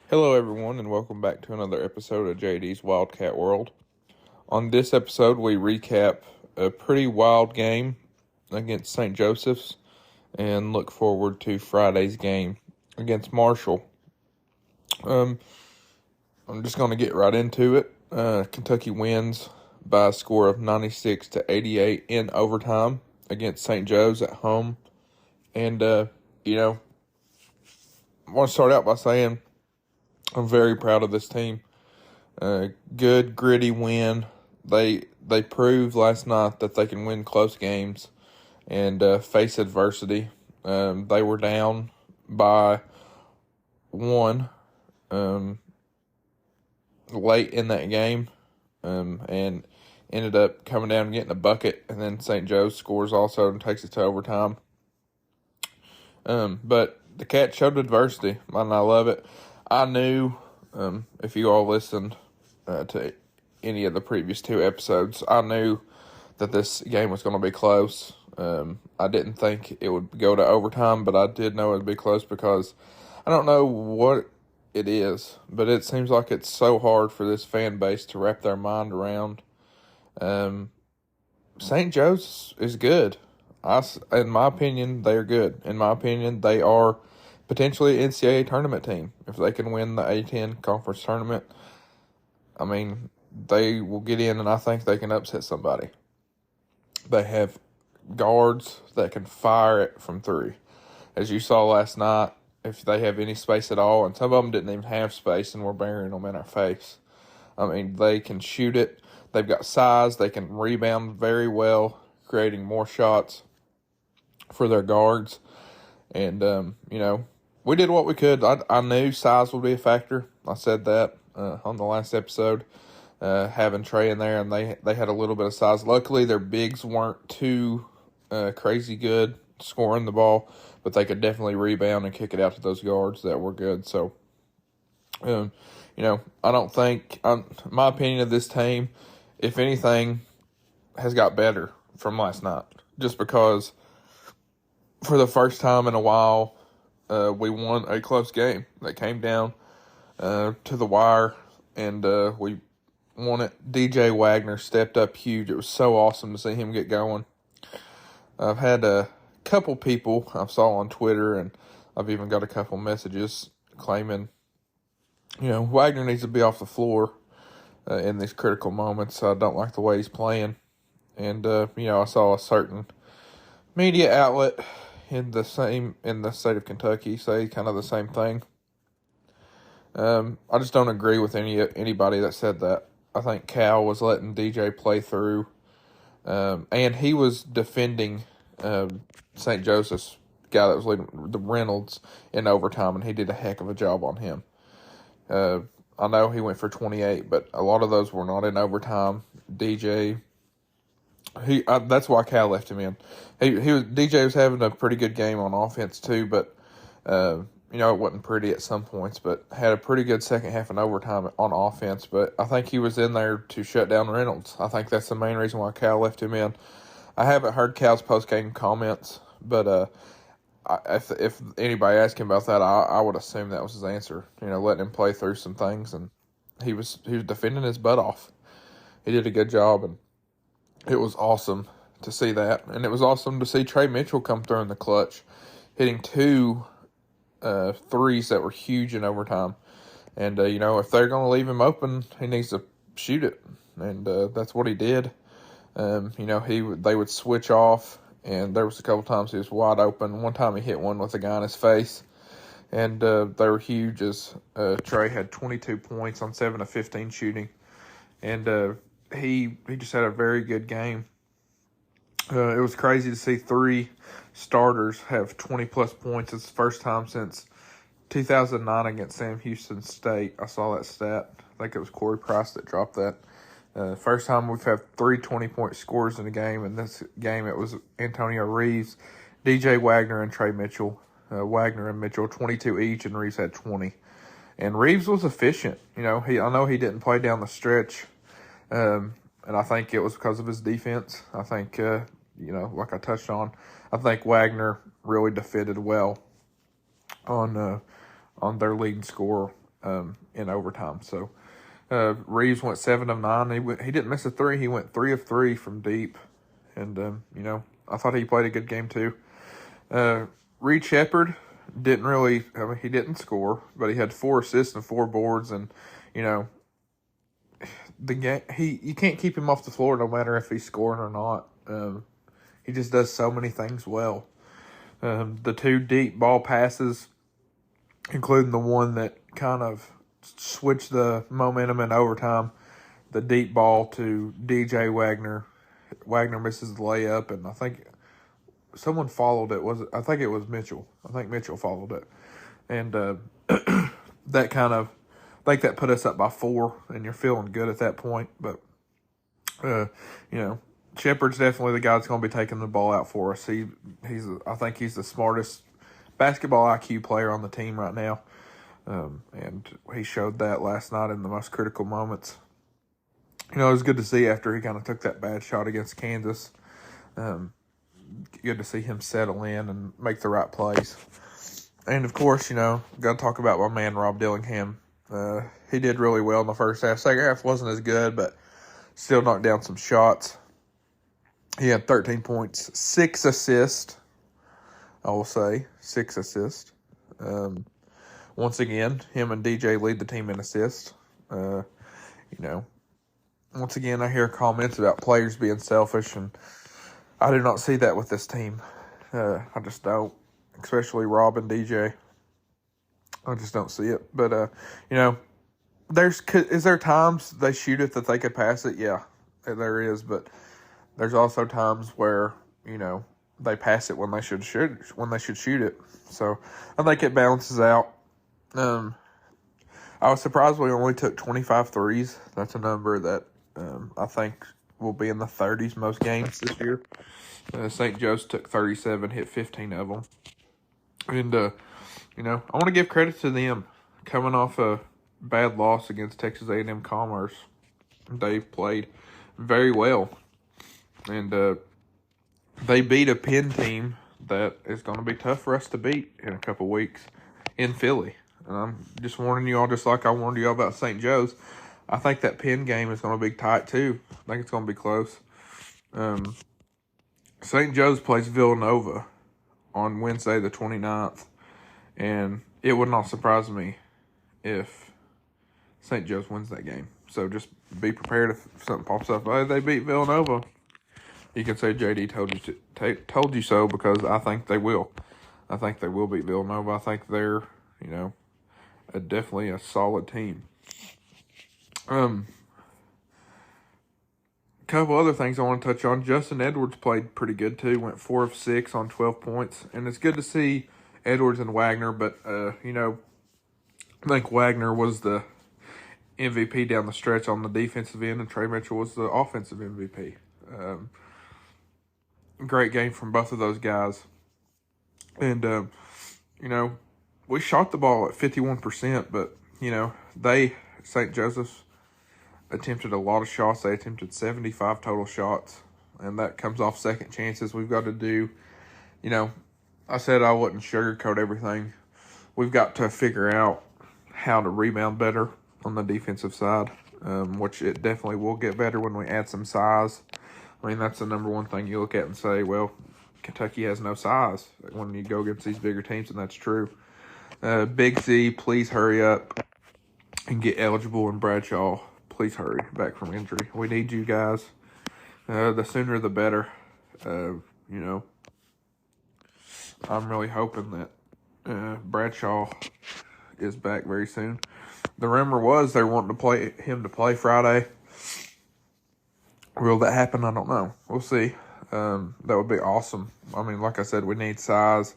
Hello, everyone, and welcome back to another episode of JD's Wildcat World. On this episode, we recap a pretty wild game against St. Joseph's and look forward to Friday's game against Marshall. I'm just going to get right into it. Kentucky wins by a score of 96-88 in overtime against St. Joe's at home. And, I want to start out by saying I'm very proud of this team. Good, gritty win. They proved last night that they can win close games and face adversity. They were down by one late in that game and ended up coming down and getting a bucket, and then St. Joe's scores also and takes it to overtime. But the Cats showed adversity, and I love it. I knew, if you all listened to any of the previous two episodes, I knew that this game was going to be close. I didn't think it would go to overtime, but I did know it would be close because I don't know what it is, but it seems like it's so hard for this fan base to wrap their mind around. St. Joe's is good. In my opinion, they are good. In my opinion, they are potentially an NCAA tournament team. If they can win the A-10 conference tournament, I mean, they will get in, and I think they can upset somebody. They have guards that can fire it from three. As you saw last night, if they have any space at all, and some of them didn't even have space and we're burying them in our face. I mean, they can shoot it. They've got size. They can rebound very well, creating more shots for their guards. And, we did what we could. I knew size would be a factor. I said that on the last episode, having Trey in there, and they had a little bit of size. Luckily, their bigs weren't too crazy good scoring the ball, but they could definitely rebound and kick it out to those guards that were good. So, I don't think, my opinion of this team, if anything, has got better from last night. Just because for the first time in a while, we won a close game that came down to the wire, and we won it. DJ Wagner stepped up huge. It was so awesome to see him get going. I've had a couple people I saw on Twitter, and I've even got a couple messages claiming, Wagner needs to be off the floor in these critical moments. I don't like the way he's playing. And, I saw a certain media outlet in the state of Kentucky say kind of the same thing. I just don't agree with anybody that said that. I think Cal was letting DJ play through, and he was defending St. Joseph's guy that was leading the Reynolds in overtime, and he did a heck of a job on him. I know he went for 28, but a lot of those were not in overtime. DJ, that's why Cal left him in. DJ was having a pretty good game on offense too, but it wasn't pretty at some points, but had a pretty good second half in overtime on offense. But I think he was in there to shut down Reynolds. I think that's the main reason why Cal left him in. I haven't heard Cal's post-game comments, but if anybody asked him about that, I would assume that was his answer. Letting him play through some things, and he was defending his butt off. He did a good job, and it was awesome to see that. And it was awesome to see Trey Mitchell come through in the clutch, hitting two threes that were huge in overtime. And, if they're going to leave him open, he needs to shoot it. And that's what he did. They would switch off, and there was a couple times he was wide open. One time he hit one with a guy in his face, and they were huge as Trey had 22 points on 7 of 15 shooting. And he just had a very good game. It was crazy to see 3 starters have 20-plus points. It's the first time since 2009 against Sam Houston State. I saw that stat. I think it was Corey Price that dropped that. First time we've had 3 20-point scores in a game. In this game, it was Antonio Reeves, DJ Wagner, and Trey Mitchell. Wagner and Mitchell, 22 each, and Reeves had 20. And Reeves was efficient. I know he didn't play down the stretch, and I think it was because of his defense. I think, like I touched on, I think Wagner really defended well on their leading scorer in overtime. So Reeves went 7 of 9. He didn't miss a three. He went 3 of 3 from deep, and I thought he played a good game too. Reed Sheppard didn't really. I mean, he didn't score, but he had 4 assists and 4 boards, and the game. You can't keep him off the floor no matter if he's scoring or not. He just does so many things well. The 2 deep ball passes, including the one that kind of switched the momentum in overtime, the deep ball to DJ Wagner. Wagner misses the layup, and I think someone followed it. I think it was Mitchell. I think Mitchell followed it. And that kind of, I think that put us up by 4, and you're feeling good at that point. But, Sheppard's definitely the guy that's going to be taking the ball out for us. I think he's the smartest basketball IQ player on the team right now. And he showed that last night in the most critical moments. It was good to see after he kind of took that bad shot against Kansas. Good to see him settle in and make the right plays. And, of course, got to talk about my man Rob Dillingham. He did really well in the first half. Second half wasn't as good, but still knocked down some shots. He had 13 points, 6 assists, I will say. 6 assists. Once again, him and DJ lead the team in assists. Once again, I hear comments about players being selfish, and I do not see that with this team. I just don't, especially Rob and DJ. I just don't see it. But, is there times they shoot it that they could pass it? Yeah, there is. But there's also times where, they pass it when they should shoot it. So I think it balances out. I was surprised we only took 25 threes. That's a number that I think will be in the 30s most games this year. St. Joe's took 37, hit 15 of them. And, I want to give credit to them. Coming off a bad loss against Texas A&M Commerce, they've played very well. And they beat a Penn team that is going to be tough for us to beat in a couple weeks in Philly. And I'm just warning you all, just like I warned you all about St. Joe's. I think that Penn game is going to be tight, too. I think it's going to be close. St. Joe's plays Villanova on Wednesday the 29th. And it would not surprise me if St. Joe's wins that game. So just be prepared if something pops up. Oh, they beat Villanova. You can say JD told you so, because I think they will. I think they will beat Villanova. I think they're, definitely a solid team. Couple other things I want to touch on. Justin Edwards played pretty good too. Went 4 of 6 on 12 points. And it's good to see Edwards and Wagner, but, I think Wagner was the MVP down the stretch on the defensive end, and Trey Mitchell was the offensive MVP. Great game from both of those guys. And, we shot the ball at 51%, but, St. Joseph's attempted a lot of shots. They attempted 75 total shots, and that comes off second chances. We've got to do, I said I wouldn't sugarcoat everything. We've got to figure out how to rebound better on the defensive side, which it definitely will get better when we add some size. I mean, that's the number one thing you look at and say, well, Kentucky has no size when you go against these bigger teams, and that's true. Big Z, please hurry up and get eligible, and Bradshaw, please hurry back from injury. We need you guys. The sooner the better. I'm really hoping that Bradshaw is back very soon. The rumor was they're wanting him to play Friday. Will that happen? I don't know. We'll see. That would be awesome. I mean, like I said, we need size.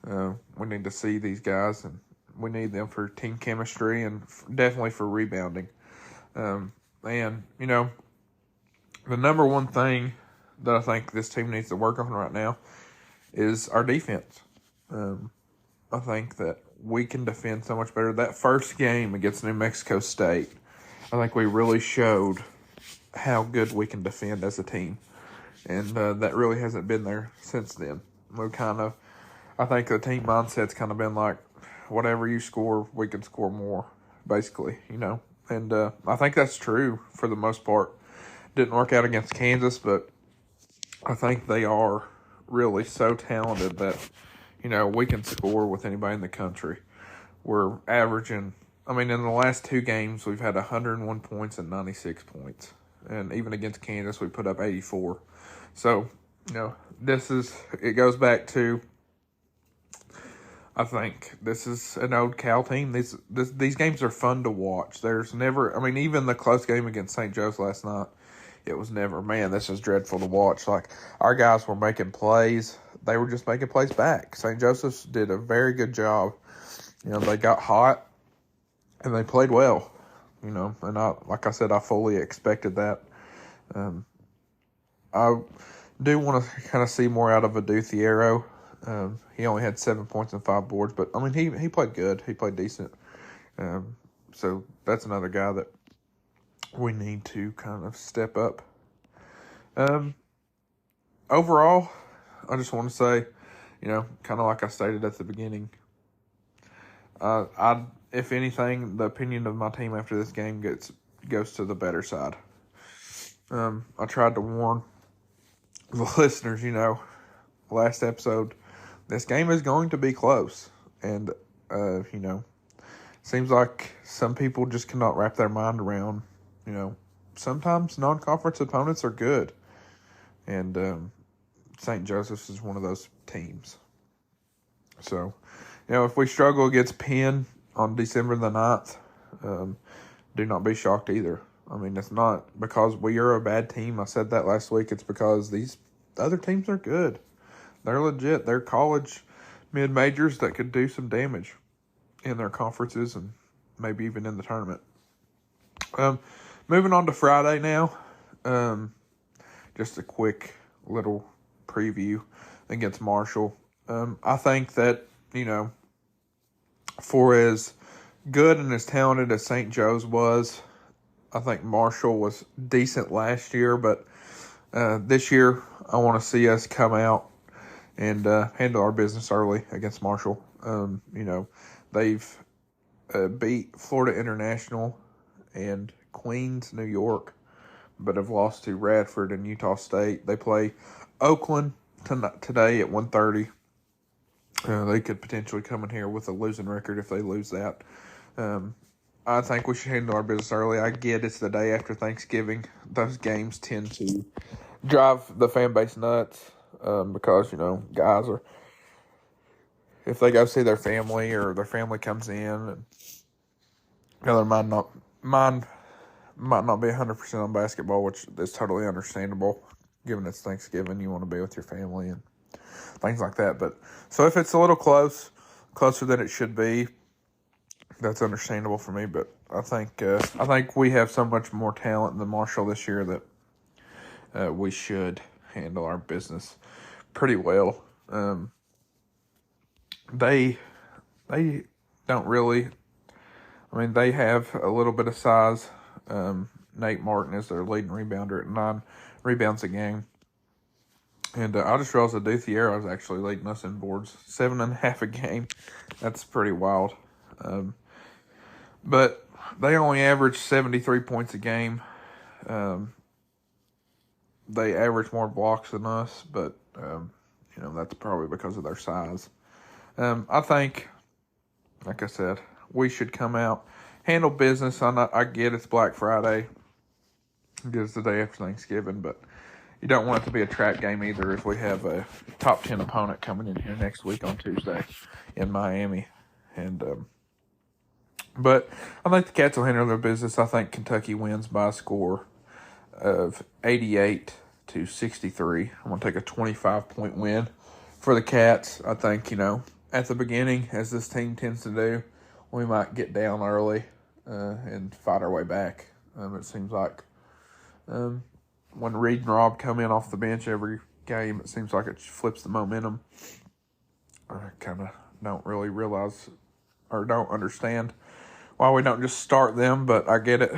We need to see these guys, and we need them for team chemistry and definitely for rebounding. And, the number one thing that I think this team needs to work on right now is our defense. I think that we can defend so much better. That first game against New Mexico State, I think we really showed how good we can defend as a team. And that really hasn't been there since then. I think the team mindset's kind of been like, whatever you score, we can score more. basically, And I think that's true for the most part. Didn't work out against Kansas, but I think they are really so talented that, we can score with anybody in the country. We're averaging, in the last 2 games, we've had 101 points and 96 points. And even against Kansas, we put up 84. So, it goes back to, I think this is an old Cal team. These games are fun to watch. There's never, even the close game against St. Joe's last night, it was never, man, this is dreadful to watch. Like, our guys were making plays. They were just making plays back. St. Joseph's did a very good job. They got hot, and they played well. And like I said, I fully expected that. I do want to kind of see more out of Adu Thiero. He only had 7 points and 5 boards, but, he played good. He played decent. So that's another guy that we need to kind of step up. Overall, I just want to say, kind of like I stated at the beginning, if anything, the opinion of my team after this game goes to the better side. I tried to warn the listeners, last episode, this game is going to be close. And, seems like some people just cannot wrap their mind around, sometimes non-conference opponents are good. And St. Joseph's is one of those teams. So, if we struggle against Penn on December the 9th, do not be shocked either. It's not because we are a bad team. I said that last week. It's because these other teams are good. They're legit. They're college mid-majors that could do some damage in their conferences and maybe even in the tournament. Moving on to Friday now. Just a quick little preview against Marshall. I think that, for as good and as talented as St. Joe's was, I think Marshall was decent last year, but this year I want to see us come out and handle our business early against Marshall. They've beat Florida International and Queens, New York, but have lost to Radford and Utah State. They play Oakland today at 1:30. They could potentially come in here with a losing record if they lose that. I think we should handle our business early. I get it's the day after Thanksgiving. Those games tend to drive the fan base nuts because, guys are, if they go see their family or their family comes in, and their mind might not be 100% on basketball, which is totally understandable. Given it's Thanksgiving, you want to be with your family and things like that. But so if it's a little closer than it should be, that's understandable for me. But I think we have so much more talent than Marshall this year that we should handle our business pretty well. They don't really. They have a little bit of size. Nate Martin is their leading rebounder at 9 rebounds a game. And I just realized that Adu Thiero is actually leading us in boards, 7.5 a game. That's pretty wild. But they only average 73 points a game. They average more blocks than us, but, that's probably because of their size. I think, like I said, we should come out, handle business. I get it's Black Friday. It's the day after Thanksgiving, but you don't want it to be a trap game either if we have a top 10 opponent coming in here next week on Tuesday in Miami. But I think the Cats will handle their business. I think Kentucky wins by a score of 88-63. I'm going to take a 25-point win for the Cats. I think, at the beginning, as this team tends to do, we might get down early and fight our way back. It seems like when Reed and Rob come in off the bench every game, it seems like it flips the momentum. I kind of don't really realize or don't understand why we don't just start them, but I get it.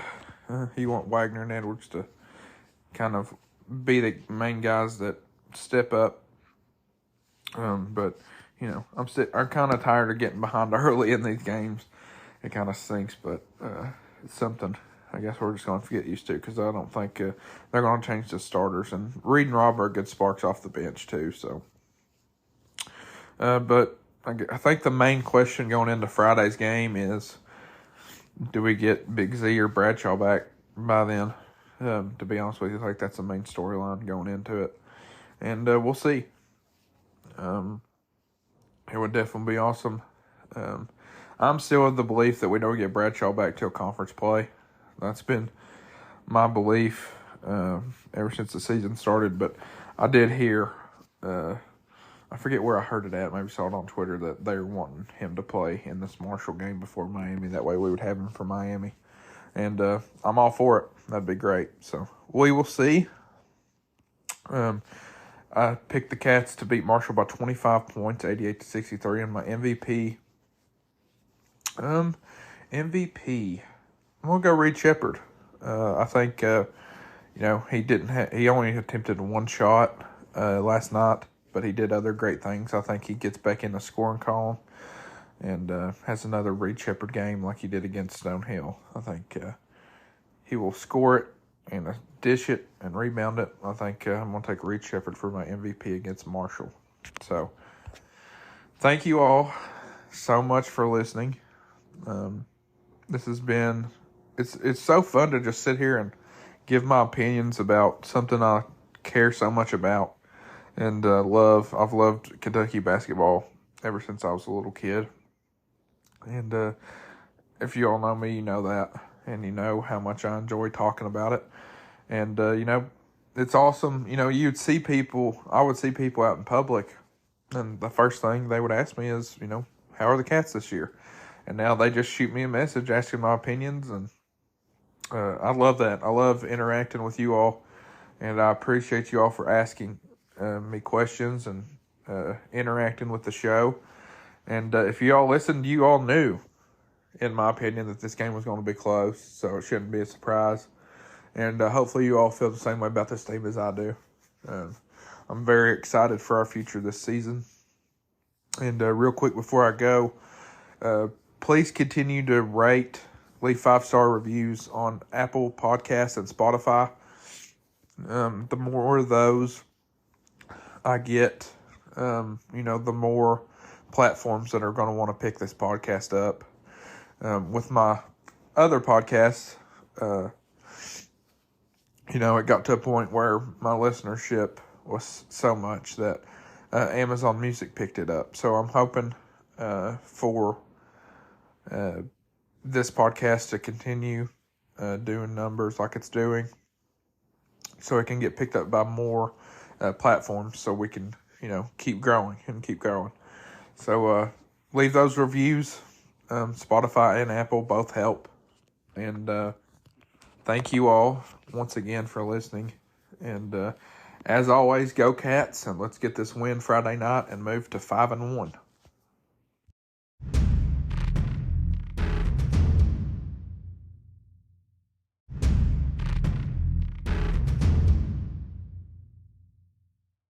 You want Wagner and Edwards to kind of be the main guys that step up. But, I'm kind of tired of getting behind early in these games it kind of stinks, but it's something I guess we're just going to get used to, because I don't think they're going to change the starters. And Reed and Robert get sparks off the bench too. So, but I think the main question going into Friday's game is, do we get Big Z or Bradshaw back by then? To be honest with you, I think that's the main storyline going into it. And we'll see. It would definitely be awesome. I'm still of the belief that we don't get Bradshaw back till conference play. That's been my belief ever since the season started. But I did hear, I forget where I heard it at, maybe saw it on Twitter, that they're wanting him to play in this Marshall game before Miami. That way we would have him for Miami. And I'm all for it. That'd be great. So we will see. I picked the Cats to beat Marshall by 25 points, 88-63, and my MVP. MVP. I'm gonna go Reed Sheppard. I think he only attempted one shot last night, but he did other great things. I think he gets back in the scoring column and has another Reed Sheppard game like he did against Stonehill. I think he will score it and dish it and rebound it. I think I'm going to take Reed Sheppard for my MVP against Marshall. So, thank you all so much for listening. This has been, it's so fun to just sit here and give my opinions about something I care so much about and love. I've loved Kentucky basketball ever since I was a little kid. And if you all know me, you know that. And you know how much I enjoy talking about it. And, it's awesome. I would see people out in public, and the first thing they would ask me is, how are the Cats this year? And now they just shoot me a message asking my opinions, and I love that. I love interacting with you all, and I appreciate you all for asking me questions and interacting with the show. And if you all listened, you all knew, in my opinion, that this game was going to be close, so it shouldn't be a surprise. And hopefully you all feel the same way about this team as I do. I'm very excited for our future this season. And real quick before I go, please continue to leave 5-star reviews on Apple Podcasts and Spotify. The more of those I get, the more platforms that are going to want to pick this podcast up. With my other podcasts, it got to a point where my listenership was so much that Amazon Music picked it up. So I'm hoping for this podcast to continue doing numbers like it's doing, so it can get picked up by more platforms, so we can, keep growing. So leave those reviews. Spotify and Apple both help. And thank you all once again for listening. And as always, go Cats, and let's get this win Friday night and move to 5-1.